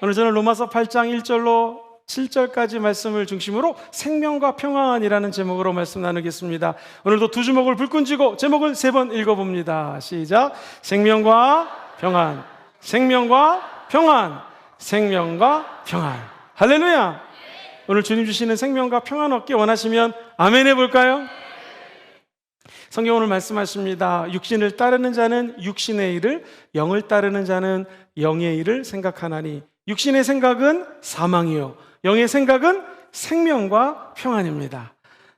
오늘 저는 로마서 8장 1절로 7절까지 말씀을 중심으로 생명과 평안이라는 제목으로 말씀 나누겠습니다. 오늘도 두 주먹을 불끈 쥐고 제목을 3번 읽어봅니다. 시작. 생명과 평안, 생명과 평안, 생명과 평안. 할렐루야. 오늘 주님 주시는 생명과 평안 얻기 원하시면 아멘 해볼까요? 성경 오늘 말씀하십니다. 육신을 따르는 자는 육신의 일을, 영을 따르는 자는 영의 일을 생각하나니 육신의 생각은 사망이요 영의 생각은 생명과 평안입니다.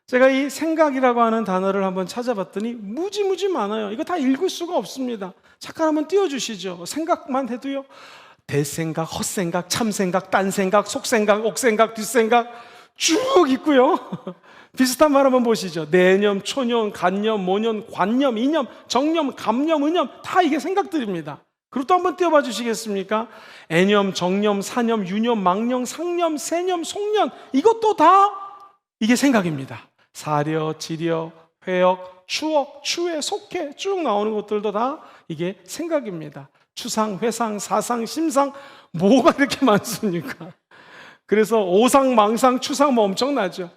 제가 이 생각이라고 하는 단어를 한번 찾아봤더니 무지무지 많아요. 이거 다 읽을 수가 없습니다. 잠깐 한번 띄워주시죠. 생각만 해도요, 대생각, 헛생각, 참생각, 딴생각, 속생각, 옥생각, 뒷생각 쭉 있고요. 비슷한 말 한번 보시죠. 내념, 초념, 간념, 모념, 관념, 이념, 정념, 감념, 의념 다 이게 생각들입니다. 그리고 또 한번 띄워봐 주시겠습니까? 애념, 정념, 사념, 유념, 망념, 상념, 세념, 속념 이것도 다 이게 생각입니다. 사려, 지려, 회역, 추억, 추회, 속회 쭉 나오는 것들도 다 이게 생각입니다. 추상, 회상, 사상, 심상 뭐가 이렇게 많습니까? 그래서 오상, 망상, 추상 뭐 엄청나죠.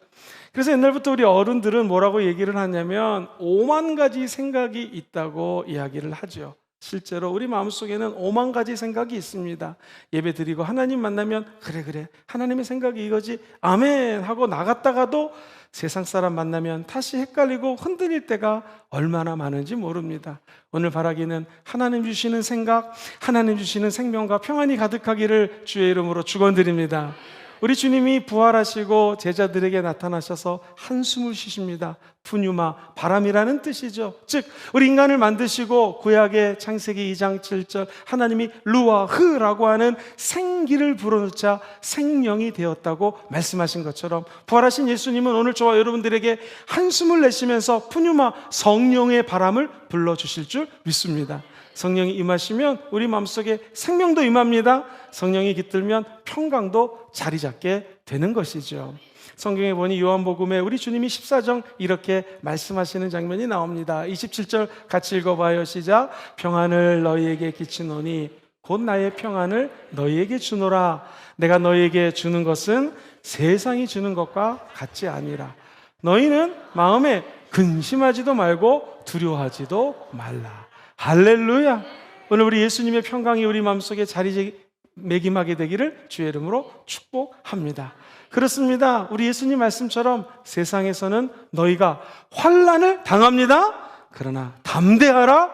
그래서 옛날부터 우리 어른들은 뭐라고 얘기를 하냐면 5만 가지 생각이 있다고 이야기를 하죠. 실제로 우리 마음속에는 5만 가지 생각이 있습니다. 예배 드리고 하나님 만나면 그래 하나님의 생각이 이거지 아멘 하고 나갔다가도 세상 사람 만나면 다시 헷갈리고 흔들릴 때가 얼마나 많은지 모릅니다. 오늘 바라기는 하나님 주시는 생각, 하나님 주시는 생명과 평안이 가득하기를 주의 이름으로 축원드립니다. 우리 주님이 부활하시고 제자들에게 나타나셔서 한숨을 쉬십니다. 푸뉴마, 바람이라는 뜻이죠. 즉 우리 인간을 만드시고 구약의 창세기 2장 7절 하나님이 루아흐라고 하는 생기를 불어넣자 생명이 되었다고 말씀하신 것처럼 부활하신 예수님은 오늘 저와 여러분들에게 한숨을 내쉬면서 푸뉴마, 성령의 바람을 불러주실 줄 믿습니다. 성령이 임하시면 우리 마음속에 생명도 임합니다. 성령이 깃들면 평강도 자리 잡게 되는 것이죠. 성경에 보니 요한복음에 우리 주님이 14장 이렇게 말씀하시는 장면이 나옵니다. 27절 같이 읽어봐요. 시작. 평안을 너희에게 끼치노니 곧 나의 평안을 너희에게 주노라. 내가 너희에게 주는 것은 세상이 주는 것과 같지 아니라. 너희는 마음에 근심하지도 말고 두려워하지도 말라. 할렐루야. 오늘 우리 예수님의 평강이 우리 마음속에 자리매김하게 되기를 주의 이름으로 축복합니다. 그렇습니다. 우리 예수님 말씀처럼 세상에서는 너희가 환난을 당합니다. 그러나 담대하라.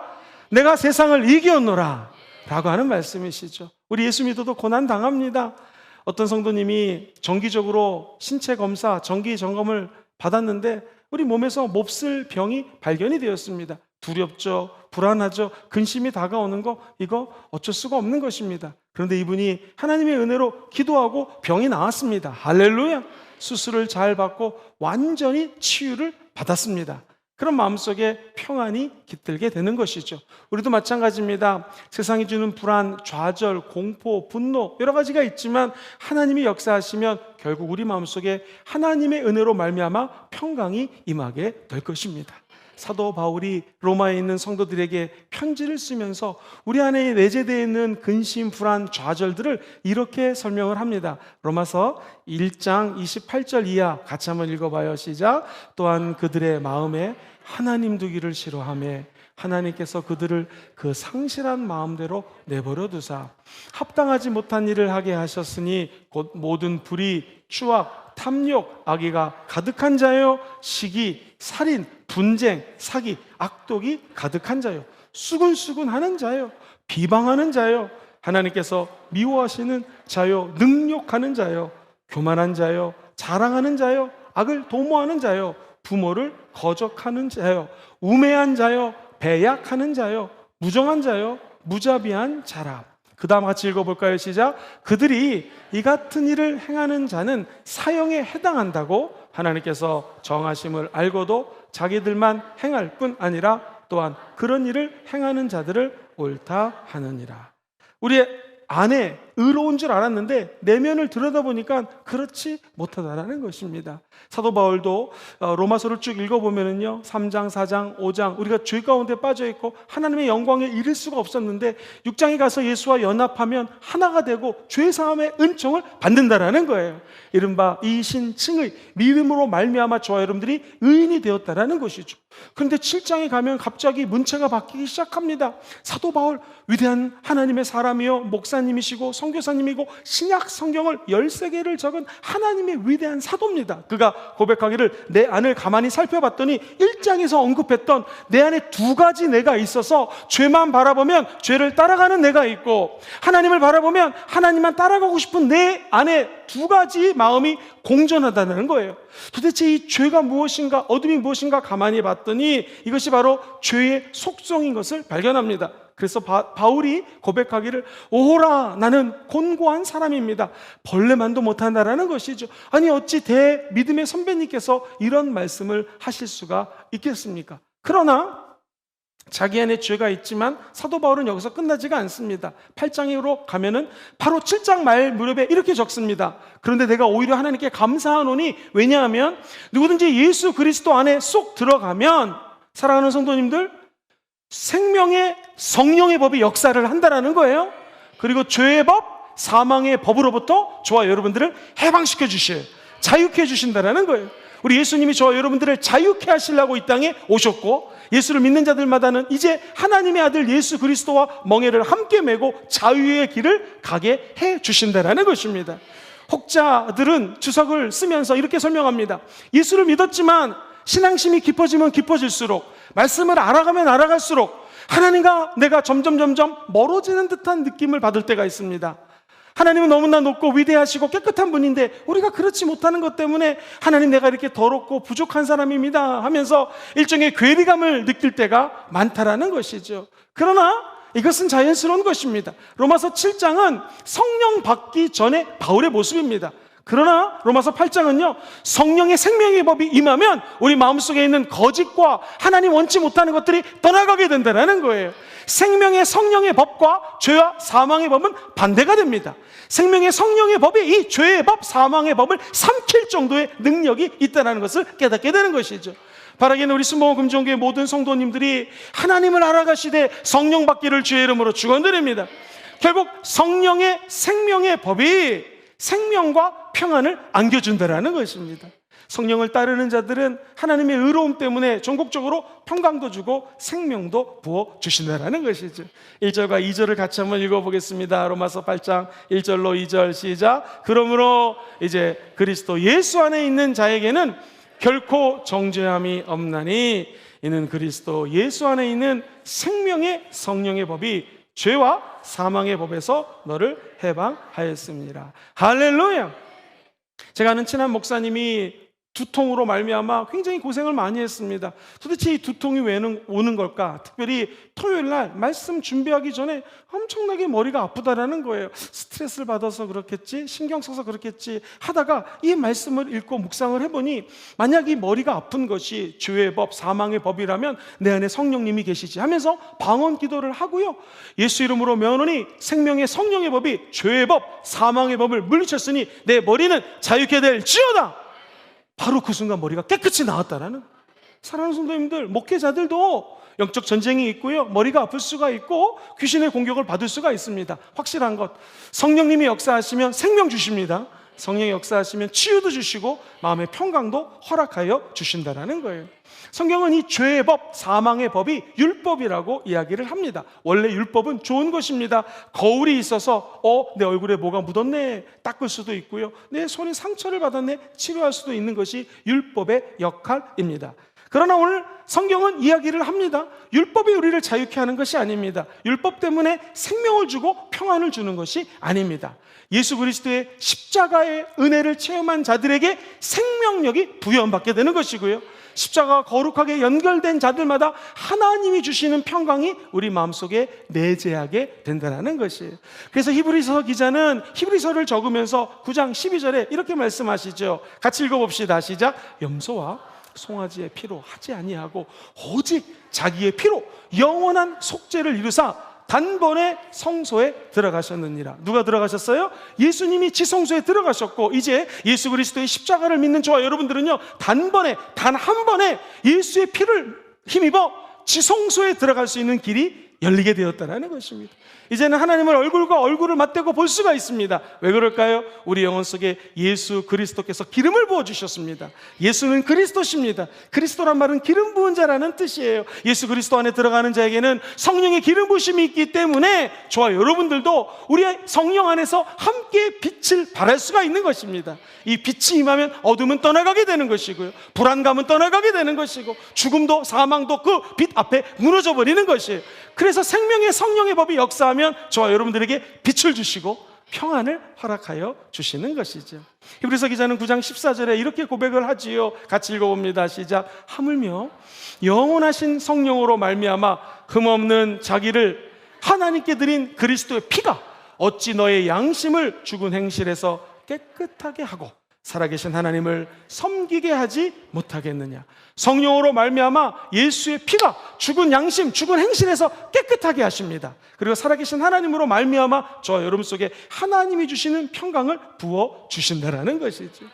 내가 세상을 이겼노라 라고 하는 말씀이시죠. 우리 예수 믿어도 고난 당합니다. 어떤 성도님이 정기적으로 신체 검사, 정기 점검을 받았는데 우리 몸에서 몹쓸 병이 발견이 되었습니다. 두렵죠, 불안하죠, 근심이 다가오는 거 이거 어쩔 수가 없는 것입니다. 그런데 이분이 하나님의 은혜로 기도하고 병이 나았습니다. 할렐루야. 수술을 잘 받고 완전히 치유를 받았습니다. 그런 마음속에 평안이 깃들게 되는 것이죠. 우리도 마찬가지입니다. 세상이 주는 불안, 좌절, 공포, 분노 여러 가지가 있지만 하나님이 역사하시면 결국 우리 마음속에 하나님의 은혜로 말미암아 평강이 임하게 될 것입니다. 사도 바울이 로마에 있는 성도들에게 편지를 쓰면서 우리 안에 내재되어 있는 근심, 불안, 좌절들을 이렇게 설명을 합니다. 로마서 1장 28절 이하 같이 한번 읽어봐요. 시작. 또한 그들의 마음에 하나님 두기를 싫어하며 하나님께서 그들을 그 상실한 마음대로 내버려 두사 합당하지 못한 일을 하게 하셨으니 곧 모든 불의, 추악, 탐욕, 악의가 가득한 자요, 시기, 살인, 분쟁, 사기, 악독이 가득한 자요, 수근수근하는 자요, 비방하는 자요, 하나님께서 미워하시는 자요, 능욕하는 자요, 교만한 자요, 자랑하는 자요, 악을 도모하는 자요, 부모를 거적하는 자요, 우매한 자요, 배약하는 자요, 무정한 자요, 무자비한 자라. 그 다음 같이 읽어볼까요? 시작. 그들이 이 같은 일을 행하는 자는 사형에 해당한다고 하나님께서 정하심을 알고도 자기들만 행할 뿐 아니라 또한 그런 일을 행하는 자들을 옳다 하느니라. 우리 안에 의로운 줄 알았는데 내면을 들여다보니까 그렇지 못하다라는 것입니다. 사도 바울도 로마서를 쭉 읽어보면은요, 3장, 4장, 5장 우리가 죄 가운데 빠져있고 하나님의 영광에 이를 수가 없었는데 6장에 가서 예수와 연합하면 하나가 되고 죄 사함의 은총을 받는다라는 거예요. 이른바 이신칭의 믿음으로 말미암아 저와 여러분들이 의인이 되었다라는 것이죠. 그런데 7장에 가면 갑자기 문체가 바뀌기 시작합니다. 사도 바울, 위대한 하나님의 사람이요 목사님이시고 선교사님이고 신약 성경을 13개를 적은 하나님의 위대한 사도입니다. 그가 고백하기를 내 안을 가만히 살펴봤더니 1장에서 언급했던 내 안에 두 가지 내가 있어서 죄만 바라보면 죄를 따라가는 내가 있고 하나님을 바라보면 하나님만 따라가고 싶은 내 안에 두 가지 마음이 공존하다는 거예요. 도대체 이 죄가 무엇인가, 어둠이 무엇인가 가만히 봤더니 이것이 바로 죄의 속성인 것을 발견합니다. 그래서 바울이 고백하기를 오호라 나는 곤고한 사람입니다. 벌레만도 못한다라는 것이죠. 아니 어찌 믿음의 선배님께서 이런 말씀을 하실 수가 있겠습니까? 그러나 자기 안에 죄가 있지만 사도 바울은 여기서 끝나지가 않습니다. 8장으로 가면은 바로 7장 말 무렵에 이렇게 적습니다. 그런데 내가 오히려 하나님께 감사하노니 왜냐하면 누구든지 예수 그리스도 안에 쏙 들어가면 사랑하는 성도님들 생명의 성령의 법이 역사를 한다라는 거예요. 그리고 죄의 법, 사망의 법으로부터 저와 여러분들을 해방시켜 주셔요. 자유케 해주신다라는 거예요. 우리 예수님이 저와 여러분들을 자유케 하시려고 이 땅에 오셨고 예수를 믿는 자들마다는 이제 하나님의 아들 예수 그리스도와 멍에를 함께 메고 자유의 길을 가게 해 주신다라는 것입니다. 혹자들은 주석을 쓰면서 이렇게 설명합니다. 예수를 믿었지만 신앙심이 깊어지면 깊어질수록 말씀을 알아가면 알아갈수록 하나님과 내가 점점 멀어지는 듯한 느낌을 받을 때가 있습니다. 하나님은 너무나 높고 위대하시고 깨끗한 분인데 우리가 그렇지 못하는 것 때문에 하나님 내가 이렇게 더럽고 부족한 사람입니다 하면서 일종의 괴리감을 느낄 때가 많다라는 것이죠. 그러나 이것은 자연스러운 것입니다. 로마서 7장은 성령 받기 전에 바울의 모습입니다. 그러나 로마서 8장은요 성령의 생명의 법이 임하면 우리 마음속에 있는 거짓과 하나님 원치 못하는 것들이 떠나가게 된다는 거예요. 생명의 성령의 법과 죄와 사망의 법은 반대가 됩니다. 생명의 성령의 법이 이 죄의 법, 사망의 법을 삼킬 정도의 능력이 있다는 것을 깨닫게 되는 것이죠. 바라기는 우리 순복음 금종교회 모든 성도님들이 하나님을 알아가시되 성령 받기를 주의 이름으로 축원드립니다. 결국 성령의 생명의 법이 생명과 평안을 안겨준다는 것입니다. 성령을 따르는 자들은 하나님의 의로움 때문에 전국적으로 평강도 주고 생명도 부어주신다는 것이죠. 1절과 2절을 같이 한번 읽어보겠습니다. 로마서 8장 1절로 2절 시작. 그러므로 이제 그리스도 예수 안에 있는 자에게는 결코 정죄함이 없나니 이는 그리스도 예수 안에 있는 생명의 성령의 법이 죄와 사망의 법에서 너를 해방하였습니다. 할렐루야. 제가 아는 친한 목사님이 두통으로 말미암아 굉장히 고생을 많이 했습니다. 도대체 이 두통이 왜 오는 걸까? 특별히 토요일 날 말씀 준비하기 전에 엄청나게 머리가 아프다라는 거예요. 스트레스를 받아서 그렇겠지, 신경 써서 그렇겠지 하다가 이 말씀을 읽고 묵상을 해보니 만약 이 머리가 아픈 것이 죄의 법, 사망의 법이라면 내 안에 성령님이 계시지 하면서 방언 기도를 하고요, 예수 이름으로 명하노니 생명의 성령의 법이 죄의 법, 사망의 법을 물리쳤으니 내 머리는 자유케 될지어다. 바로 그 순간 머리가 깨끗이 나았다라는. 사랑하는 성도님들, 목회자들도 영적 전쟁이 있고요, 머리가 아플 수가 있고 귀신의 공격을 받을 수가 있습니다. 확실한 것, 성령님이 역사하시면 생명 주십니다. 성령이 역사하시면 치유도 주시고 마음의 평강도 허락하여 주신다라는 거예요. 성경은 이 죄의 법, 사망의 법이 율법이라고 이야기를 합니다. 원래 율법은 좋은 것입니다. 거울이 있어서 내 얼굴에 뭐가 묻었네 닦을 수도 있고요, 내 손이 상처를 받았네 치료할 수도 있는 것이 율법의 역할입니다. 그러나 오늘 성경은 이야기를 합니다. 율법이 우리를 자유케 하는 것이 아닙니다. 율법 때문에 생명을 주고 평안을 주는 것이 아닙니다. 예수 그리스도의 십자가의 은혜를 체험한 자들에게 생명력이 부여받게 되는 것이고요, 십자가가 거룩하게 연결된 자들마다 하나님이 주시는 평강이 우리 마음속에 내재하게 된다는 것이에요. 그래서 히브리서 기자는 히브리서를 적으면서 9장 12절에 이렇게 말씀하시죠. 같이 읽어봅시다. 시작. 염소와 송아지의 피로 하지 아니하고 오직 자기의 피로 영원한 속죄를 이루사 단번에 성소에 들어가셨느니라. 누가 들어가셨어요? 예수님이 지성소에 들어가셨고, 이제 예수 그리스도의 십자가를 믿는 저와 여러분들은요, 단번에, 단 한 번에 예수의 피를 힘입어 지성소에 들어갈 수 있는 길이 열리게 되었다는 것입니다. 이제는 하나님을 얼굴과 얼굴을 맞대고 볼 수가 있습니다. 왜 그럴까요? 우리 영혼 속에 예수 그리스도께서 기름을 부어주셨습니다. 예수는 그리스도십니다. 그리스도란 말은 기름 부은 자라는 뜻이에요. 예수 그리스도 안에 들어가는 자에게는 성령의 기름 부으심이 있기 때문에 저와 여러분들도 우리의 성령 안에서 함께 빛을 발할 수가 있는 것입니다. 이 빛이 임하면 어둠은 떠나가게 되는 것이고요, 불안감은 떠나가게 되는 것이고, 죽음도 사망도 그 빛 앞에 무너져 버리는 것이에요. 그래서 생명의 성령의 법이 역사하면 저와 여러분들에게 빛을 주시고 평안을 허락하여 주시는 것이죠. 히브리서 기자는 9장 14절에 이렇게 고백을 하지요. 같이 읽어봅니다. 시작. 하물며 영원하신 성령으로 말미암아 흠없는 자기를 하나님께 드린 그리스도의 피가 어찌 너의 양심을 죽은 행실에서 깨끗하게 하고 살아계신 하나님을 섬기게 하지 못하겠느냐. 성령으로 말미암아 예수의 피가 죽은 양심, 죽은 행실에서 깨끗하게 하십니다. 그리고 살아계신 하나님으로 말미암아 저와 여러분 속에 하나님이 주시는 평강을 부어 주신다라는 것이죠.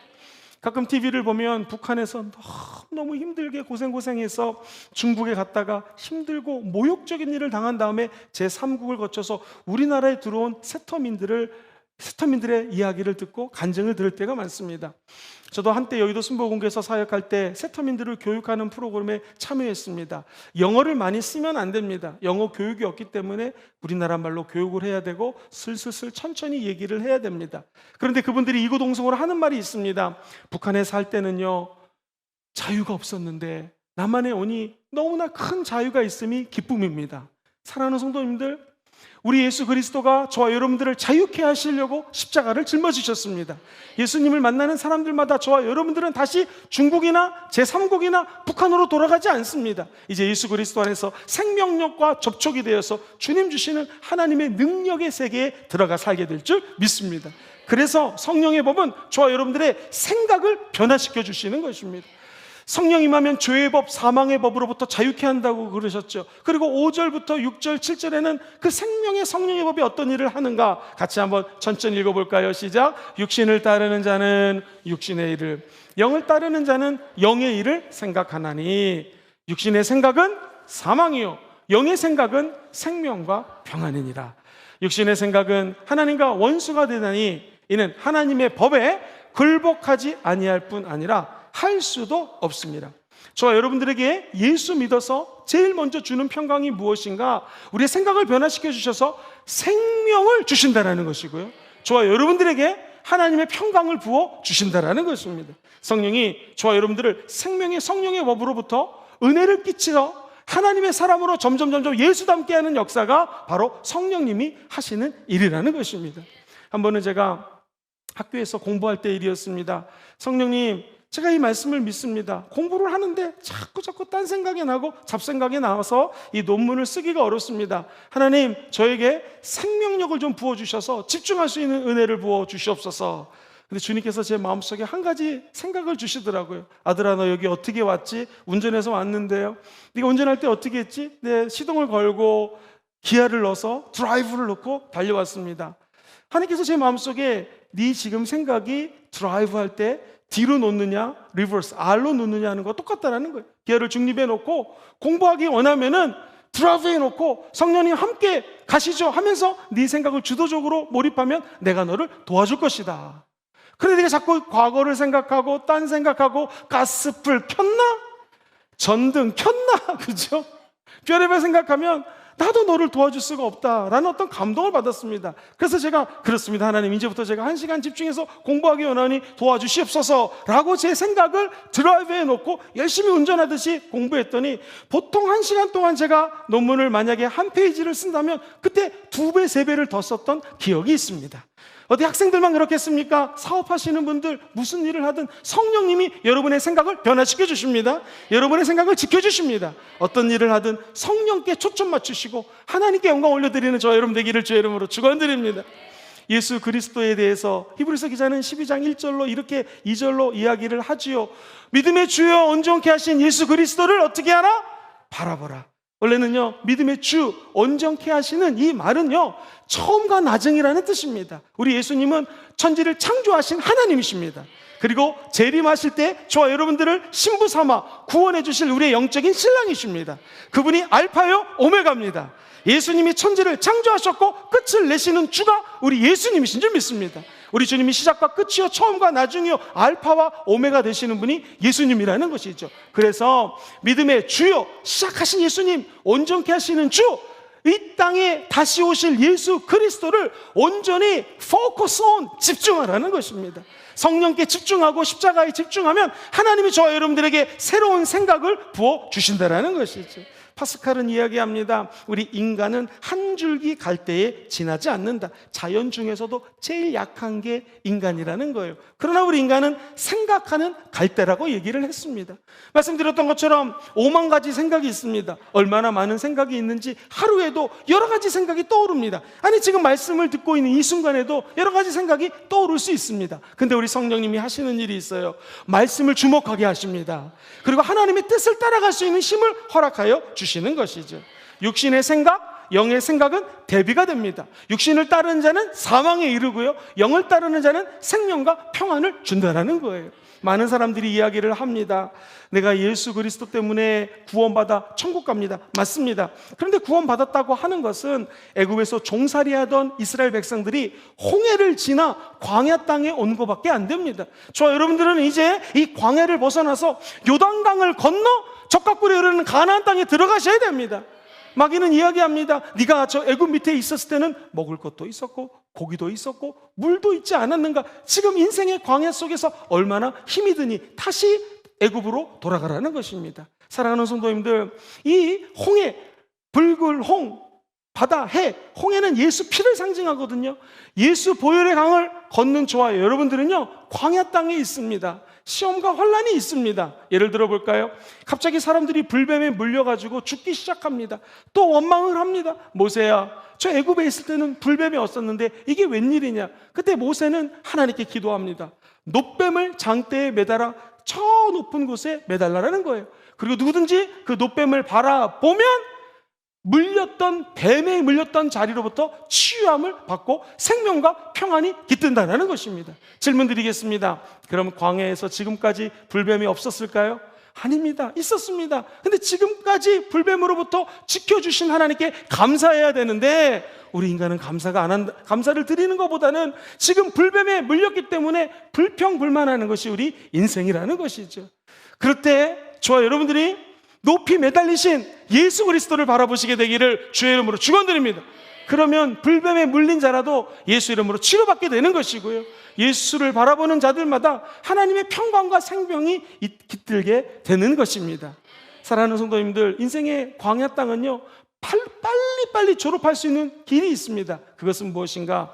가끔 TV를 보면 북한에서 너무 힘들게 고생해서 중국에 갔다가 힘들고 모욕적인 일을 당한 다음에 제3국을 거쳐서 우리나라에 들어온 세터민들의 이야기를 듣고 간증을 들을 때가 많습니다. 저도 한때 여의도 순복음교에서 사역할 때 세터민들을 교육하는 프로그램에 참여했습니다. 영어를 많이 쓰면 안 됩니다. 영어 교육이 없기 때문에 우리나라 말로 교육을 해야 되고 슬슬 천천히 얘기를 해야 됩니다. 그런데 그분들이 이구동성으로 하는 말이 있습니다. 북한에 살 때는요, 자유가 없었는데 남한에 오니 너무나 큰 자유가 있음이 기쁨입니다. 사랑하는 성도님들, 우리 예수 그리스도가 저와 여러분들을 자유케 하시려고 십자가를 짊어지셨습니다. 예수님을 만나는 사람들마다 저와 여러분들은 다시 중국이나 제3국이나 북한으로 돌아가지 않습니다. 이제 예수 그리스도 안에서 생명력과 접촉이 되어서 주님 주시는 하나님의 능력의 세계에 들어가 살게 될 줄 믿습니다. 그래서 성령의 법은 저와 여러분들의 생각을 변화시켜 주시는 것입니다. 성령 임하면 죄의 법, 사망의 법으로부터 자유케 한다고 그러셨죠. 그리고 5절부터 6절, 7절에는 그 생명의 성령의 법이 어떤 일을 하는가 같이 한번 천천히 읽어볼까요? 시작. 육신을 따르는 자는 육신의 일을, 영을 따르는 자는 영의 일을 생각하나니 육신의 생각은 사망이요 영의 생각은 생명과 평안이니라. 육신의 생각은 하나님과 원수가 되다니 이는 하나님의 법에 굴복하지 아니할 뿐 아니라 할 수도 없습니다. 저와 여러분들에게 예수 믿어서 제일 먼저 주는 평강이 무엇인가? 우리의 생각을 변화시켜 주셔서 생명을 주신다라는 것이고요, 저와 여러분들에게 하나님의 평강을 부어 주신다라는 것입니다. 성령이 저와 여러분들을 생명의 성령의 법으로부터 은혜를 끼치러 하나님의 사람으로 점점 예수 닮게 하는 역사가 바로 성령님이 하시는 일이라는 것입니다. 한 번은 제가 학교에서 공부할 때 일이었습니다. 성령님, 제가 이 말씀을 믿습니다. 공부를 하는데 자꾸 딴 생각이 나고 잡생각이 나와서 이 논문을 쓰기가 어렵습니다. 하나님, 저에게 생명력을 좀 부어주셔서 집중할 수 있는 은혜를 부어주시옵소서. 근데 주님께서 제 마음속에 한 가지 생각을 주시더라고요. 아들아, 너 여기 어떻게 왔지? 운전해서 왔는데요. 네가 운전할 때 어떻게 했지? 네, 시동을 걸고 기아를 넣어서 드라이브를 넣고 달려왔습니다. 하나님께서 제 마음속에 네 지금 생각이 드라이브 할 때 D로 놓느냐, 리버스, R로 놓느냐 하는 거 똑같다라는 거예요. 기아를 중립에 놓고 공부하기 원하면은 드라이브에 놓고 성령님 함께 가시죠 하면서 네 생각을 주도적으로 몰입하면 내가 너를 도와줄 것이다. 그런데 네가 자꾸 과거를 생각하고 딴 생각하고 가스불 켰나? 전등 켰나? 그죠? 별의별 생각하면 나도 너를 도와줄 수가 없다라는 어떤 감동을 받았습니다. 그래서 제가 그렇습니다. 하나님, 이제부터 제가 1시간 집중해서 공부하기 원하니 도와주시옵소서라고 제 생각을 드라이브에 놓고 열심히 운전하듯이 공부했더니 보통 1시간 동안 제가 논문을 만약에 한 페이지를 쓴다면 그때 2배, 3배를 더 썼던 기억이 있습니다. 어디 학생들만 그렇겠습니까? 사업하시는 분들 무슨 일을 하든 성령님이 여러분의 생각을 변화시켜 주십니다. 여러분의 생각을 지켜주십니다. 어떤 일을 하든 성령께 초점 맞추시고 하나님께 영광 올려드리는 저와 여러분 되기를 주의 이름으로 축원드립니다. 예수 그리스도에 대해서 히브리서 기자는 12장 1절로 이렇게 2절로 이야기를 하지요. 믿음의 주여 온전케 하신 예수 그리스도를 어떻게 하라? 바라보라. 원래는요, 믿음의 주, 온전케 하시는 이 말은요, 처음과 나중이라는 뜻입니다. 우리 예수님은 천지를 창조하신 하나님이십니다. 그리고 재림하실 때 저와 여러분들을 신부 삼아 구원해 주실 우리의 영적인 신랑이십니다. 그분이 알파요 오메가입니다. 예수님이 천지를 창조하셨고 끝을 내시는 주가 우리 예수님이신 줄 믿습니다. 우리 주님이 시작과 끝이요 처음과 나중이요 알파와 오메가 되시는 분이 예수님이라는 것이죠. 그래서 믿음의 주요, 시작하신 예수님, 온전케 하시는 주, 이 땅에 다시 오실 예수 그리스도를 온전히 focus on, 집중하라는 것입니다. 성령께 집중하고 십자가에 집중하면 하나님이 저와 여러분들에게 새로운 생각을 부어주신다는 것이죠. 파스칼은 이야기합니다. 우리 인간은 한 줄기 갈대에 지나지 않는다. 자연 중에서도 제일 약한 게 인간이라는 거예요. 그러나 우리 인간은 생각하는 갈대라고 얘기를 했습니다. 말씀드렸던 것처럼 5만 가지 생각이 있습니다. 얼마나 많은 생각이 있는지 하루에도 여러 가지 생각이 떠오릅니다. 아니 지금 말씀을 듣고 있는 이 순간에도 여러 가지 생각이 떠오를 수 있습니다. 근데 우리 성령님이 하시는 일이 있어요. 말씀을 주목하게 하십니다. 그리고 하나님의 뜻을 따라갈 수 있는 힘을 허락하여 주시는 것이죠. 육신의 생각, 영의 생각은 대비가 됩니다. 육신을 따르는 자는 사망에 이르고요, 영을 따르는 자는 생명과 평안을 준다는 거예요. 많은 사람들이 이야기를 합니다. 내가 예수 그리스도 때문에 구원받아 천국 갑니다. 맞습니다. 그런데 구원받았다고 하는 것은 애굽에서 종살이하던 이스라엘 백성들이 홍해를 지나 광야 땅에 온 것밖에 안 됩니다. 저 여러분들은 이제 이 광야를 벗어나서 요단강을 건너 적과 꿀이 흐르는 가나안 땅에 들어가셔야 됩니다. 마귀는 이야기합니다. 네가 저 애굽 밑에 있었을 때는 먹을 것도 있었고 고기도 있었고 물도 있지 않았는가? 지금 인생의 광야 속에서 얼마나 힘이 드니 다시 애굽으로 돌아가라는 것입니다. 사랑하는 성도님들, 이 홍해, 붉은 홍, 바다, 해, 홍해는 예수 피를 상징하거든요. 예수 보혈의 강을 걷는 저와 여러분들은요, 광야 땅에 있습니다. 시험과 환란이 있습니다. 예를 들어 볼까요? 갑자기 사람들이 불뱀에 물려가지고 죽기 시작합니다. 또 원망을 합니다. 모세야, 저 애굽에 있을 때는 불뱀이 없었는데 이게 웬일이냐? 그때 모세는 하나님께 기도합니다. 놋뱀을 장대에 매달아 저 높은 곳에 매달라는 거예요. 그리고 누구든지 그 놋뱀을 바라보면 물렸던, 뱀에 물렸던 자리로부터 치유함을 받고 생명과 평안이 깃든다는 것입니다. 질문 드리겠습니다. 그럼 광야에서 지금까지 불뱀이 없었을까요? 아닙니다. 있었습니다. 근데 지금까지 불뱀으로부터 지켜주신 하나님께 감사해야 되는데 우리 인간은 감사를 드리는 것보다는 지금 불뱀에 물렸기 때문에 불평불만하는 것이 우리 인생이라는 것이죠. 그럴 때 저와 여러분들이 높이 매달리신 예수 그리스도를 바라보시게 되기를 주의 이름으로 축원드립니다. 그러면 불뱀에 물린 자라도 예수 이름으로 치료받게 되는 것이고요, 예수를 바라보는 자들마다 하나님의 평강과 생명이 깃들게 되는 것입니다. 사랑하는 성도님들, 인생의 광야 땅은요, 빨리 졸업할 수 있는 길이 있습니다. 그것은 무엇인가?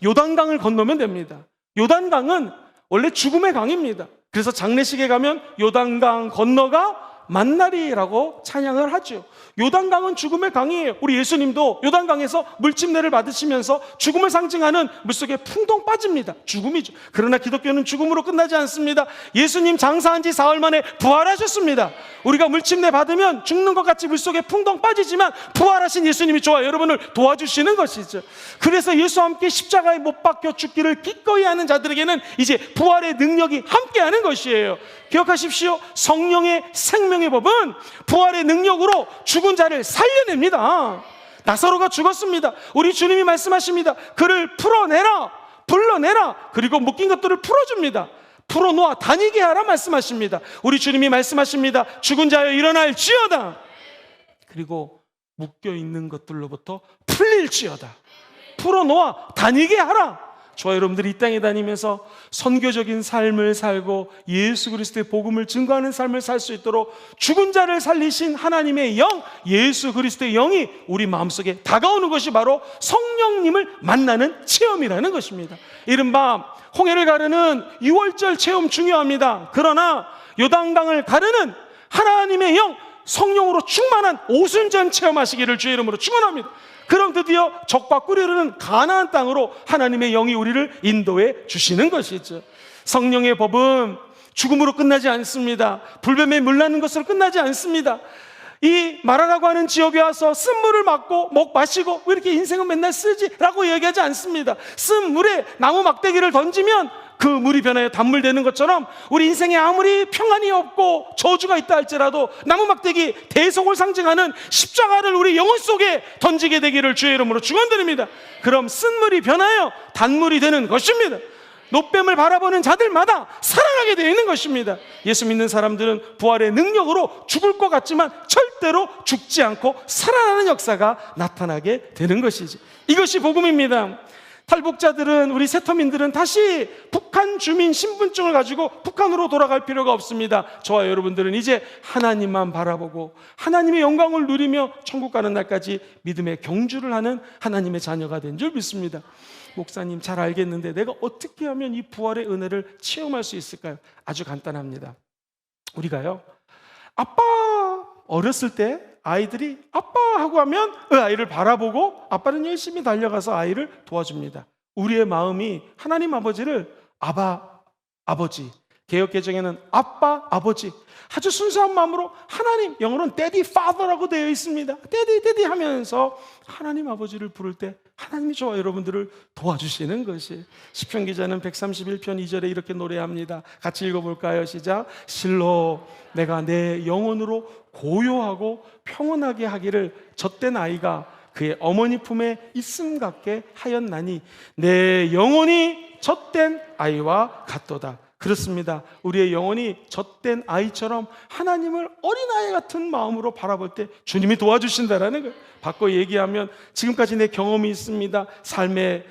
요단강을 건너면 됩니다. 요단강은 원래 죽음의 강입니다. 그래서 장례식에 가면 요단강 건너가 만나리라고 찬양을 하죠. 요단강은 죽음의 강이에요. 우리 예수님도 요단강에서 물침례를 받으시면서 죽음을 상징하는 물속에 풍덩 빠집니다. 죽음이죠. 그러나 기독교는 죽음으로 끝나지 않습니다. 예수님 장사한 지 사흘 만에 부활하셨습니다. 우리가 물침례 받으면 죽는 것 같이 물속에 풍덩 빠지지만 부활하신 예수님이 저와 여러분을 도와주시는 것이죠. 그래서 예수와 함께 십자가에 못 박혀 죽기를 기꺼이 하는 자들에게는 이제 부활의 능력이 함께하는 것이에요. 기억하십시오. 성령의 생명의 법은 부활의 능력으로 죽은 자를 살려냅니다. 나사로가 죽었습니다. 우리 주님이 말씀하십니다. 그를 풀어내라, 불러내라, 그리고 묶인 것들을 풀어줍니다. 풀어놓아 다니게 하라 말씀하십니다. 우리 주님이 말씀하십니다. 죽은 자여 일어날지어다. 그리고 묶여있는 것들로부터 풀릴지어다. 풀어놓아 다니게 하라. 저와 여러분들이 이 땅에 다니면서 선교적인 삶을 살고 예수 그리스도의 복음을 증거하는 삶을 살 수 있도록 죽은 자를 살리신 하나님의 영, 예수 그리스도의 영이 우리 마음속에 다가오는 것이 바로 성령님을 만나는 체험이라는 것입니다. 이른바 홍해를 가르는 6월절 체험 중요합니다. 그러나 요단강을 가르는 하나님의 영, 성령으로 충만한 오순절 체험하시기를 주의 이름으로 축원합니다. 그럼 드디어 적과 꿀이 흐르는 가나안 땅으로 하나님의 영이 우리를 인도해 주시는 것이죠. 성령의 법은 죽음으로 끝나지 않습니다. 불뱀에 물나는 것으로 끝나지 않습니다. 이 마라라고 하는 지역에 와서 쓴물을 맞고 마시고 왜 이렇게 인생은 맨날 쓰지? 라고 얘기하지 않습니다. 쓴 물에 나무 막대기를 던지면 그 물이 변하여 단물 되는 것처럼 우리 인생에 아무리 평안이 없고 저주가 있다 할지라도 나무 막대기, 대속을 상징하는 십자가를 우리 영혼 속에 던지게 되기를 주의 이름으로 축원드립니다. 그럼 쓴물이 변하여 단물이 되는 것입니다. 노뱀을 바라보는 자들마다 살아나게 되어 있는 것입니다. 예수 믿는 사람들은 부활의 능력으로 죽을 것 같지만 절대로 죽지 않고 살아나는 역사가 나타나게 되는 것이지. 이것이 복음입니다. 탈북자들은, 우리 세터민들은 다시 북한 주민 신분증을 가지고 북한으로 돌아갈 필요가 없습니다. 저와 여러분들은 이제 하나님만 바라보고 하나님의 영광을 누리며 천국 가는 날까지 믿음의 경주를 하는 하나님의 자녀가 된 줄 믿습니다. 목사님, 잘 알겠는데 내가 어떻게 하면 이 부활의 은혜를 체험할 수 있을까요? 아주 간단합니다. 우리가요, 아빠, 어렸을 때 아이들이 아빠 하고 하면 그 아이를 바라보고 아빠는 열심히 달려가서 아이를 도와줍니다. 우리의 마음이 하나님 아버지를 아바, 아버지, 개역개정에는 아빠, 아버지, 아주 순수한 마음으로 하나님, 영어로는 Daddy, Father라고 되어 있습니다. Daddy 하면서 하나님 아버지를 부를 때 하나님이 저와 여러분들을 도와주시는 것이. 시편 기자는 131편 2절에 이렇게 노래합니다. 같이 읽어볼까요? 시작. 실로 내가 내 영혼으로 고요하고 평온하게 하기를 젖된 아이가 그의 어머니 품에 있음 같게 하였나니 내 영혼이 젖된 아이와 같도다. 그렇습니다. 우리의 영혼이 젖된 아이처럼 하나님을 어린아이 같은 마음으로 바라볼 때 주님이 도와주신다라는 걸 바꿔 얘기하면, 지금까지 내 경험이 있습니다. 삶에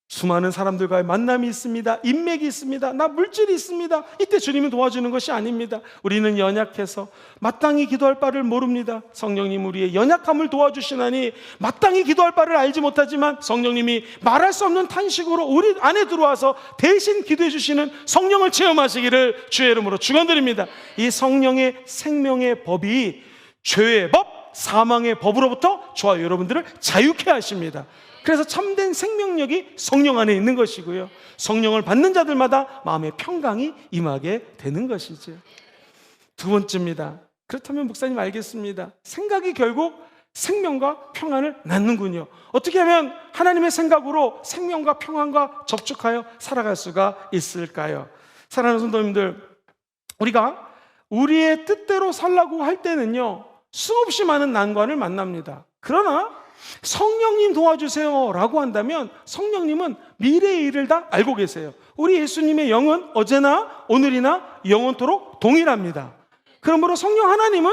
수많은 사람들과의 만남이 있습니다. 인맥이 있습니다. 나 물질이 있습니다. 이때 주님이 도와주는 것이 아닙니다. 우리는 연약해서 마땅히 기도할 바를 모릅니다. 성령님 우리의 연약함을 도와주시나니 마땅히 기도할 바를 알지 못하지만 성령님이 말할 수 없는 탄식으로 우리 안에 들어와서 대신 기도해 주시는 성령을 체험하시기를 주의 이름으로 축원드립니다. 이 성령의 생명의 법이 죄의 법, 사망의 법으로부터 저와 여러분들을 자유케 하십니다. 그래서 참된 생명력이 성령 안에 있는 것이고요, 성령을 받는 자들마다 마음의 평강이 임하게 되는 것이죠. 두 번째입니다. 그렇다면 목사님 알겠습니다. 생각이 결국 생명과 평안을 낳는군요. 어떻게 하면 하나님의 생각으로 생명과 평안과 접촉하여 살아갈 수가 있을까요? 사랑하는 성도님들, 우리가 우리의 뜻대로 살라고 할 때는요, 수없이 많은 난관을 만납니다. 그러나 성령님 도와주세요 라고 한다면 성령님은 미래의 일을 다 알고 계세요. 우리 예수님의 영은 어제나 오늘이나 영원토록 동일합니다. 그러므로 성령 하나님은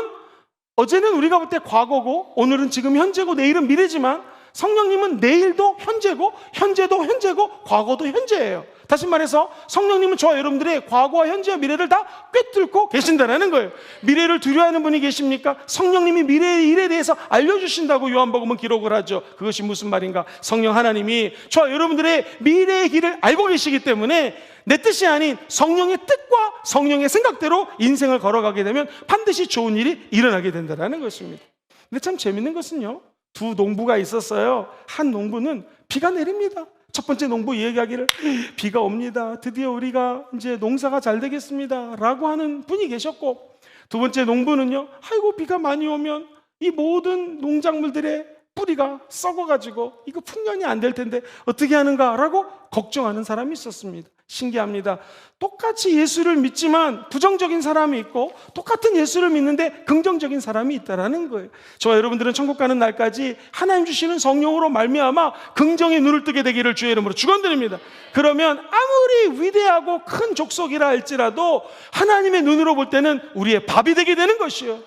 어제는 우리가 볼 때 과거고 오늘은 지금 현재고 내일은 미래지만 성령님은 내일도 현재고 현재도 현재고 과거도 현재예요. 다시 말해서 성령님은 저와 여러분들의 과거와 현재와 미래를 다 꿰뚫고 계신다는 거예요. 미래를 두려워하는 분이 계십니까? 성령님이 미래의 일에 대해서 알려주신다고 요한복음은 기록을 하죠. 그것이 무슨 말인가? 성령 하나님이 저와 여러분들의 미래의 길을 알고 계시기 때문에 내 뜻이 아닌 성령의 뜻과 성령의 생각대로 인생을 걸어가게 되면 반드시 좋은 일이 일어나게 된다는 것입니다. 근데 참 재밌는 것은요, 두 농부가 있었어요. 한 농부는 비가 내립니다. 첫 번째 농부 얘기하기를 비가 옵니다. 드디어 우리가 이제 농사가 잘 되겠습니다 라고 하는 분이 계셨고, 두 번째 농부는요, 아이고 비가 많이 오면 이 모든 농작물들의 뿌리가 썩어가지고 이거 풍년이 안 될 텐데 어떻게 하는가 라고 걱정하는 사람이 있었습니다. 신기합니다. 똑같이 예수를 믿지만 부정적인 사람이 있고 똑같은 예수를 믿는데 긍정적인 사람이 있다는 거예요. 저와 여러분들은 천국 가는 날까지 하나님 주시는 성령으로 말미암아 긍정의 눈을 뜨게 되기를 주의 이름으로 축원드립니다. 그러면 아무리 위대하고 큰 족속이라 할지라도 하나님의 눈으로 볼 때는 우리의 밥이 되게 되는 것이요,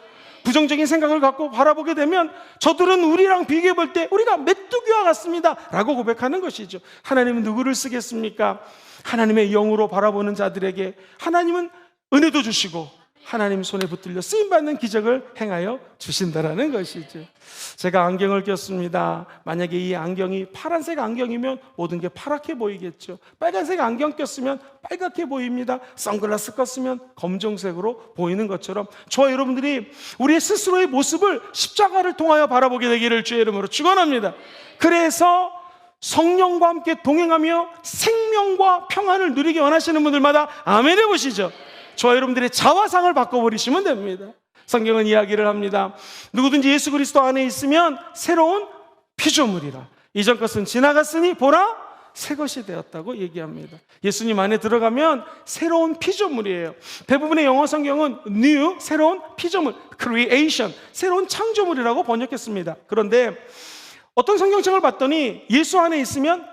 부정적인 생각을 갖고 바라보게 되면 저들은 우리랑 비교해 볼 때 우리가 메뚜기와 같습니다 라고 고백하는 것이죠. 하나님은 누구를 쓰겠습니까? 하나님의 영으로 바라보는 자들에게 하나님은 은혜도 주시고 하나님 손에 붙들려 쓰임받는 기적을 행하여 주신다라는 것이죠. 제가 안경을 꼈습니다. 만약에 이 안경이 파란색 안경이면 모든 게 파랗게 보이겠죠. 빨간색 안경 꼈으면 빨갛게 보입니다. 선글라스 꼈으면 검정색으로 보이는 것처럼 저와 여러분들이 우리의 스스로의 모습을 십자가를 통하여 바라보게 되기를 주의 이름으로 축원합니다. 그래서 성령과 함께 동행하며 생명과 평안을 누리기 원하시는 분들마다 아멘 해보시죠. 저와 여러분들의 자화상을 바꿔버리시면 됩니다. 성경은 이야기를 합니다. 누구든지 예수 그리스도 안에 있으면 새로운 피조물이라. 이전 것은 지나갔으니 보라 새 것이 되었다고 얘기합니다. 예수님 안에 들어가면 새로운 피조물이에요. 대부분의 영어 성경은 new, 새로운 피조물, creation, 새로운 창조물이라고 번역했습니다. 그런데 어떤 성경책을 봤더니 예수 안에 있으면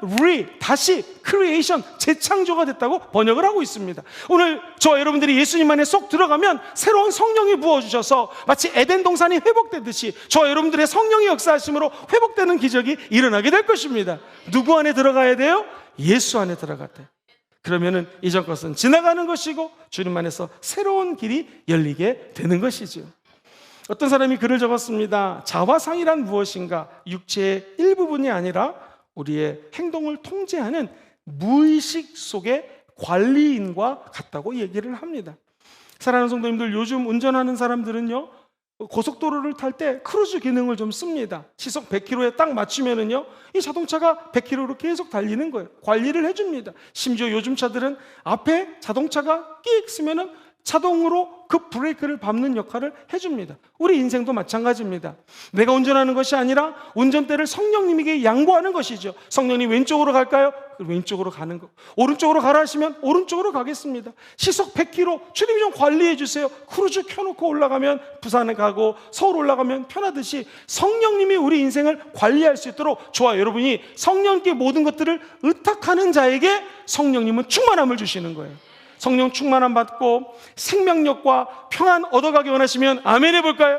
다시 creation, 재창조가 됐다고 번역을 하고 있습니다. 오늘 저와 여러분들이 예수님 안에 쏙 들어가면 새로운 성령이 부어주셔서 마치 에덴 동산이 회복되듯이 저와 여러분들의 성령의 역사하심으로 회복되는 기적이 일어나게 될 것입니다. 누구 안에 들어가야 돼요? 예수 안에 들어가야 돼요. 그러면은 이전 것은 지나가는 것이고 주님 안에서 새로운 길이 열리게 되는 것이죠. 어떤 사람이 글을 적었습니다. 자화상이란 무엇인가? 육체의 일부분이 아니라 우리의 행동을 통제하는 무의식 속의 관리인과 같다고 얘기를 합니다. 사랑하는 성도님들, 요즘 운전하는 사람들은요, 고속도로를 탈 때 크루즈 기능을 좀 씁니다. 시속 100km에 딱 맞추면은요, 이 자동차가 100km로 계속 달리는 거예요. 관리를 해줍니다. 심지어 요즘 차들은 앞에 자동차가 끼익 쓰면은 자동으로 급 브레이크를 밟는 역할을 해줍니다. 우리 인생도 마찬가지입니다. 내가 운전하는 것이 아니라 운전대를 성령님에게 양보하는 것이죠. 성령님 왼쪽으로 갈까요? 왼쪽으로 가는 거. 오른쪽으로 가라 하시면 오른쪽으로 가겠습니다. 시속 100km 주님 좀 관리해 주세요. 크루즈 켜놓고 올라가면 부산에 가고 서울 올라가면 편하듯이 성령님이 우리 인생을 관리할 수 있도록 저와 여러분이 성령께 모든 것들을 의탁하는 자에게 성령님은 충만함을 주시는 거예요. 성령 충만함 받고 생명력과 평안 얻어가기 원하시면 아멘 해볼까요?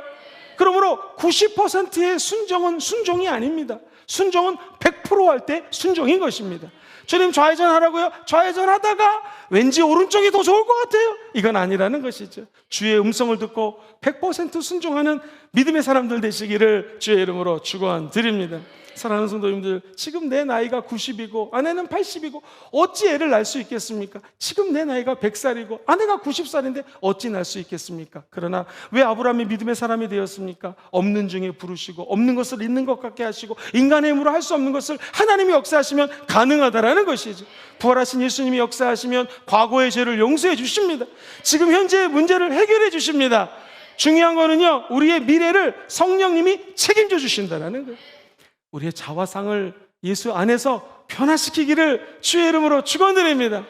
그러므로 90%의 순종은 순종이 아닙니다. 순종은 100%할 때 순종인 것입니다. 주님 좌회전 하라고요? 좌회전 하다가 왠지 오른쪽이 더 좋을 것 같아요. 이건 아니라는 것이죠. 주의 음성을 듣고 100% 순종하는 믿음의 사람들 되시기를 주의 이름으로 축원드립니다. 사랑하는 성도님들, 지금 내 나이가 90이고 아내는 80이고 어찌 애를 낳을 수 있겠습니까? 지금 내 나이가 100살이고 아내가 90살인데 어찌 낳을 수 있겠습니까? 그러나 왜 아브라함이 믿음의 사람이 되었습니까? 없는 중에 부르시고 없는 것을 있는 것 같게 하시고 인간의 힘으로 할 수 없는 것을 하나님이 역사하시면 가능하다라는 것이죠. 부활하신 예수님이 역사하시면 과거의 죄를 용서해 주십니다. 지금 현재의 문제를 해결해 주십니다. 중요한 거는요, 우리의 미래를 성령님이 책임져 주신다는 거예요. 우리의 자화상을 예수 안에서 변화시키기를 주의 이름으로 축원드립니다.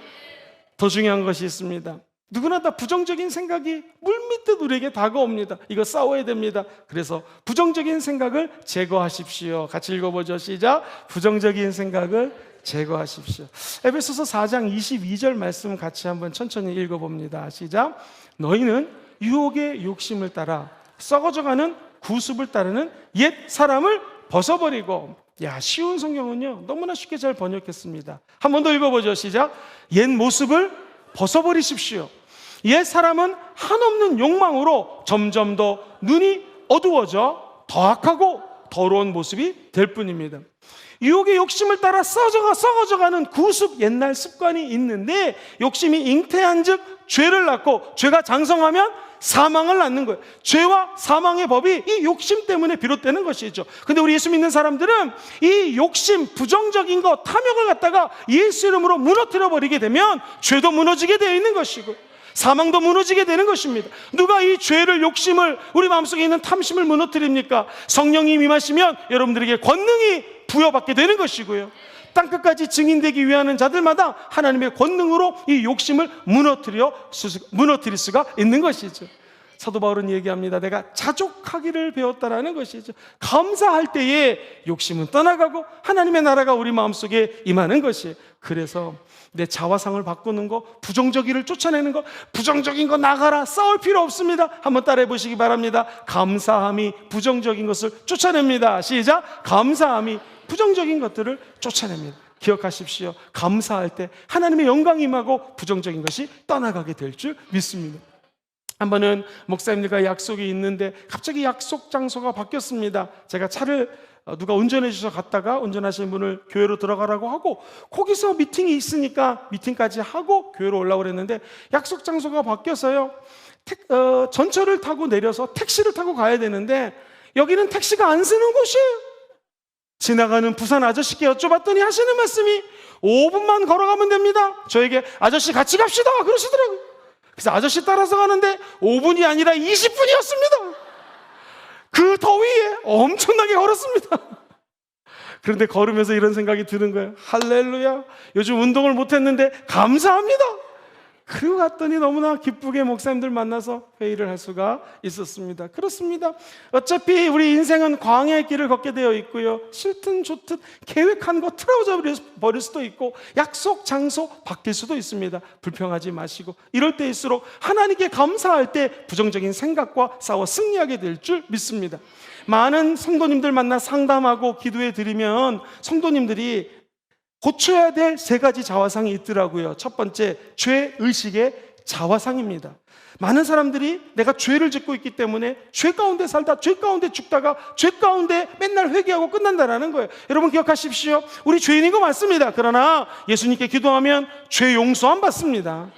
더 중요한 것이 있습니다. 누구나 다 부정적인 생각이 물밀듯 우리에게 다가옵니다. 이거 싸워야 됩니다. 그래서 부정적인 생각을 제거하십시오. 같이 읽어보죠. 시작. 부정적인 생각을 제거하십시오. 에베소서 4장 22절 말씀 같이 한번 천천히 읽어봅니다. 시작. 너희는 유혹의 욕심을 따라 썩어져가는 구습을 따르는 옛 사람을 벗어버리고. 야, 쉬운 성경은요 너무나 쉽게 잘 번역했습니다. 한 번 더 읽어보죠. 시작. 옛 모습을 벗어버리십시오. 옛 사람은 한없는 욕망으로 점점 더 눈이 어두워져 더 악하고 더러운 모습이 될 뿐입니다. 유혹의 욕심을 따라 썩어져가는 구습, 옛날 습관이 있는데 욕심이 잉태한 즉 죄를 낳고 죄가 장성하면 사망을 낳는 거예요. 죄와 사망의 법이 이 욕심 때문에 비롯되는 것이죠. 근데 우리 예수 믿는 사람들은 이 욕심, 부정적인 것, 탐욕을 갖다가 예수 이름으로 무너뜨려 버리게 되면 죄도 무너지게 되어 있는 것이고 사망도 무너지게 되는 것입니다. 누가 이 죄를, 욕심을, 우리 마음속에 있는 탐심을 무너뜨립니까? 성령이 임하시면 여러분들에게 권능이 부여받게 되는 것이고요, 땅끝까지 증인되기 위하는 자들마다 하나님의 권능으로 이 욕심을 무너뜨릴 수가 있는 것이죠. 사도 바울은 얘기합니다. 내가 자족하기를 배웠다라는 것이죠. 감사할 때에 욕심은 떠나가고 하나님의 나라가 우리 마음속에 임하는 것이에요. 그래서 내 자화상을 바꾸는 거, 부정적이를 쫓아내는 거, 부정적인 거 나가라, 싸울 필요 없습니다. 한번 따라해 보시기 바랍니다. 감사함이 부정적인 것을 쫓아냅니다. 시작. 감사함이 부정적인 것들을 쫓아냅니다. 기억하십시오. 감사할 때 하나님의 영광이 임하고 부정적인 것이 떠나가게 될 줄 믿습니다. 한 번은 목사님들과 약속이 있는데 갑자기 약속 장소가 바뀌었습니다. 제가 차를 누가 운전해 주셔서 갔다가 운전하시는 분을 교회로 들어가라고 하고 거기서 미팅이 있으니까 미팅까지 하고 교회로 올라오고 그랬는데 약속 장소가 바뀌어서요, 전철을 타고 내려서 택시를 타고 가야 되는데 여기는 택시가 안 쓰는 곳이에요. 지나가는 부산 아저씨께 여쭤봤더니 하시는 말씀이 5분만 걸어가면 됩니다. 저에게 아저씨 같이 갑시다 그러시더라고요. 그래서 아저씨 따라서 가는데 5분이 아니라 20분이었습니다. 그 더위에 엄청나게 걸었습니다. 그런데 걸으면서 이런 생각이 드는 거예요. 할렐루야, 요즘 운동을 못했는데 감사합니다. 그러고 갔더니 너무나 기쁘게 목사님들 만나서 회의를 할 수가 있었습니다. 그렇습니다. 어차피 우리 인생은 광야의 길을 걷게 되어 있고요, 싫든 좋든 계획한 거 틀어져 버릴 수도 있고, 약속 장소 바뀔 수도 있습니다. 불평하지 마시고, 이럴 때일수록 하나님께 감사할 때 부정적인 생각과 싸워 승리하게 될 줄 믿습니다. 많은 성도님들 만나 상담하고 기도해 드리면 성도님들이 고쳐야 될 3가지 자화상이 있더라고요. 첫 번째, 죄의식의 자화상입니다. 많은 사람들이 내가 죄를 짓고 있기 때문에 죄 가운데 살다 죄 가운데 죽다가 죄 가운데 맨날 회개하고 끝난다라는 거예요. 여러분 기억하십시오. 우리 죄인인 거 맞습니다. 그러나 예수님께 기도하면 죄 용서함 받습니다.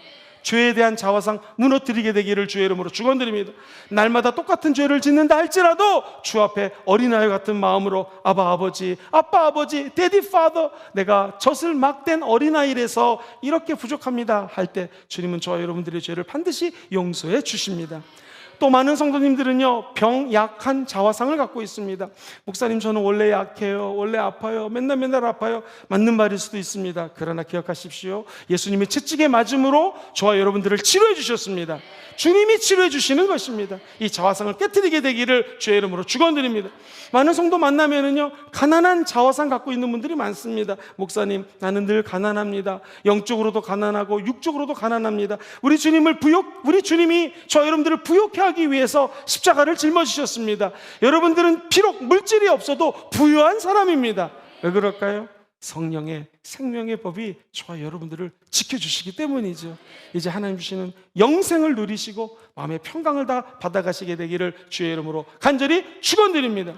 죄에 대한 자화상 무너뜨리게 되기를 주의 이름으로 축원드립니다. 날마다 똑같은 죄를 짓는다 할지라도 주 앞에 어린아이 같은 마음으로 아바 아버지, 아빠 아버지, 데디 파더, 내가 젖을 막된 어린아이라서 이렇게 부족합니다 할 때 주님은 저와 여러분들의 죄를 반드시 용서해 주십니다. 또 많은 성도님들은요, 병약한 자화상을 갖고 있습니다. 목사님, 저는 원래 약해요, 원래 아파요, 맨날 아파요. 맞는 말일 수도 있습니다. 그러나 기억하십시오. 예수님의 채찍에 맞음으로 저와 여러분들을 치료해 주셨습니다. 주님이 치료해 주시는 것입니다. 이 자화상을 깨트리게 되기를 주의 이름으로 축원드립니다. 많은 성도 만나면은요, 가난한 자화상 갖고 있는 분들이 많습니다. 목사님, 나는 늘 가난합니다. 영적으로도 가난하고 육적으로도 가난합니다. 우리 주님이 저 여러분들을 부욕해 하기 위해서 십자가를 짊어지셨습니다. 여러분들은 비록 물질이 없어도 부유한 사람입니다. 왜 그럴까요? 성령의 생명의 법이 저와 여러분들을 지켜주시기 때문이죠. 이제 하나님 주시는 영생을 누리시고 마음의 평강을 다 받아가시게 되기를 주의 이름으로 간절히 축원드립니다.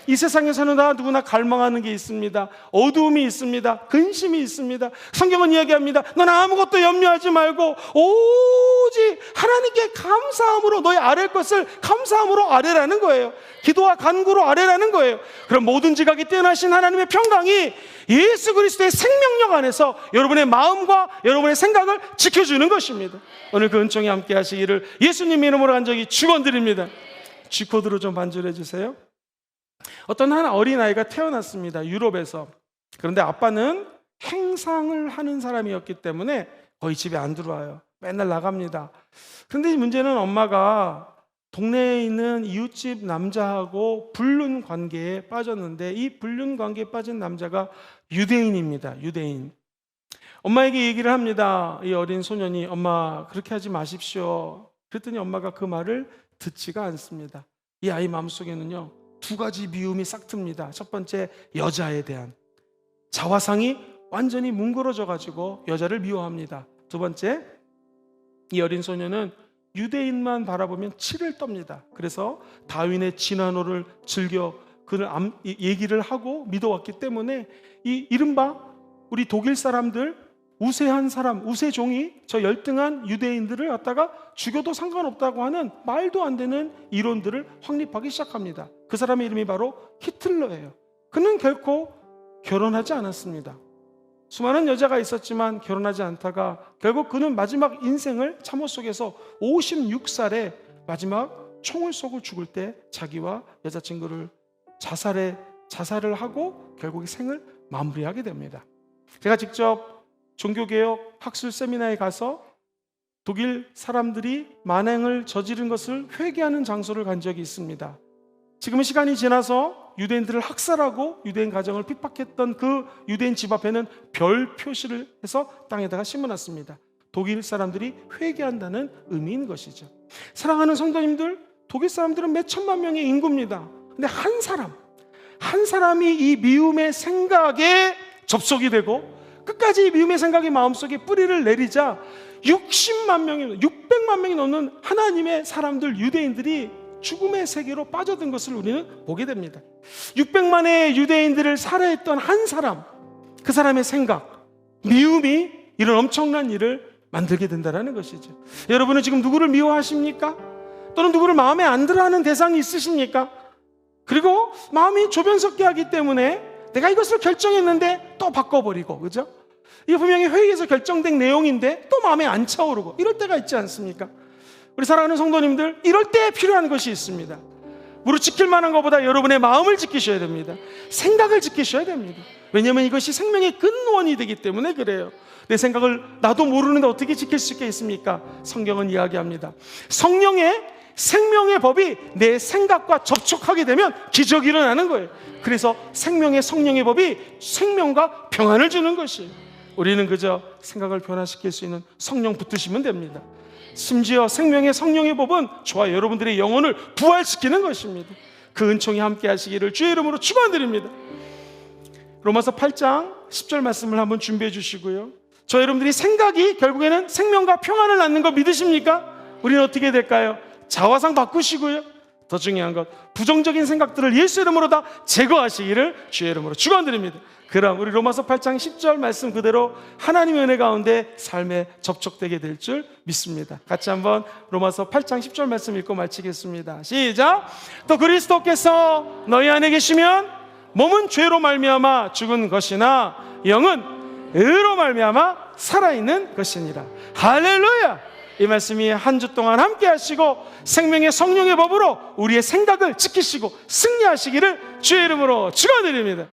이 세상에서는 다 누구나 갈망하는 게 있습니다. 어두움이 있습니다. 근심이 있습니다. 성경은 이야기합니다. 넌 아무것도 염려하지 말고 오직 하나님께 감사함으로 너의 아랠 것을 감사함으로 아뢰라는 거예요. 기도와 간구로 아뢰라는 거예요. 그럼 모든 지각이 뛰어나신 하나님의 평강이 예수 그리스도의 생명력 안에서 여러분의 마음과 여러분의 생각을 지켜주는 것입니다. 오늘 그 은총이 함께 하시기를 예수님 이름으로 간절히 축원드립니다. G코드로 좀 반주해 주세요. 어떤 한 어린아이가 태어났습니다. 유럽에서. 그런데 아빠는 행상을 하는 사람이었기 때문에 거의 집에 안 들어와요. 맨날 나갑니다. 그런데 문제는 엄마가 동네에 있는 이웃집 남자하고 불륜 관계에 빠졌는데, 이 불륜 관계에 빠진 남자가 유대인입니다. 유대인. 엄마에게 얘기를 합니다. 이 어린 소년이, 엄마 그렇게 하지 마십시오. 그랬더니 엄마가 그 말을 듣지가 않습니다. 이 아이 마음속에는요, 2가지 미움이 싹 틉니다. 첫 번째, 여자에 대한 자화상이 완전히 뭉그러져 가지고 여자를 미워합니다. 두 번째, 이 어린 소녀는 유대인만 바라보면 치를 떱니다. 그래서 다윈의 진화론을 즐겨 그를 얘기를 하고 믿어왔기 때문에 이 이른바 우리 독일 사람들, 우세한 사람, 우세종이 저 열등한 유대인들을 갖다가 죽여도 상관없다고 하는 말도 안 되는 이론들을 확립하기 시작합니다. 그 사람의 이름이 바로 히틀러예요. 그는 결코 결혼하지 않았습니다. 수많은 여자가 있었지만 결혼하지 않다가 결국 그는 마지막 인생을 참호 속에서 56살에 마지막 총을 쏘고 죽을 때 자기와 여자친구를 자살을 하고 결국 생을 마무리하게 됩니다. 제가 직접 종교개혁 학술 세미나에 가서 독일 사람들이 만행을 저지른 것을 회개하는 장소를 간 적이 있습니다. 지금은 시간이 지나서 유대인들을 학살하고 유대인 가정을 핍박했던 그 유대인 집 앞에는 별 표시를 해서 땅에다가 심어놨습니다. 독일 사람들이 회개한다는 의미인 것이죠. 사랑하는 성도님들, 독일 사람들은 몇 천만 명의 인구입니다. 근데 한 사람이 이 미움의 생각에 접속이 되고 끝까지 이 미움의 생각이 마음속에 뿌리를 내리자 600만 명이 넘는 하나님의 사람들, 유대인들이 죽음의 세계로 빠져든 것을 우리는 보게 됩니다. 600만의 유대인들을 살해했던 한 사람, 그 사람의 생각, 미움이 이런 엄청난 일을 만들게 된다는 것이죠. 여러분은 지금 누구를 미워하십니까? 또는 누구를 마음에 안 들어하는 대상이 있으십니까? 그리고 마음이 조변석게 하기 때문에 내가 이것을 결정했는데 또 바꿔버리고, 그죠? 이게 분명히 회의에서 결정된 내용인데 또 마음에 안 차오르고, 이럴 때가 있지 않습니까? 우리 사랑하는 성도님들, 이럴 때 필요한 것이 있습니다. 무릇 지킬 만한 것보다 여러분의 마음을 지키셔야 됩니다. 생각을 지키셔야 됩니다. 왜냐하면 이것이 생명의 근원이 되기 때문에 그래요. 내 생각을 나도 모르는데 어떻게 지킬 수 있겠습니까? 성경은 이야기합니다. 성령의 생명의 법이 내 생각과 접촉하게 되면 기적이 일어나는 거예요. 그래서 생명의 성령의 법이 생명과 평안을 주는 것이에요. 우리는 그저 생각을 변화시킬 수 있는 성령 붙드시면 됩니다. 심지어 생명의 성령의 법은 저와 여러분들의 영혼을 부활시키는 것입니다. 그 은총이 함께 하시기를 주의 이름으로 축원드립니다. 로마서 8장 10절 말씀을 한번 준비해 주시고요. 저 여러분들이 생각이 결국에는 생명과 평안을 낳는 거 믿으십니까? 우리는 어떻게 될까요? 자화상 바꾸시고요. 더 중요한 것, 부정적인 생각들을 예수 이름으로 다 제거하시기를 주의 이름으로 축원드립니다. 그럼 우리 로마서 8장 10절 말씀 그대로 하나님의 은혜 가운데 삶에 접촉되게 될 줄 믿습니다. 같이 한번 로마서 8장 10절 말씀 읽고 마치겠습니다. 시작. 또 그리스도께서 너희 안에 계시면 몸은 죄로 말미암아 죽은 것이나 영은 의로 말미암아 살아있는 것이니라. 할렐루야. 이 말씀이 한 주 동안 함께 하시고 생명의 성령의 법으로 우리의 생각을 지키시고 승리하시기를 주의 이름으로 축원드립니다.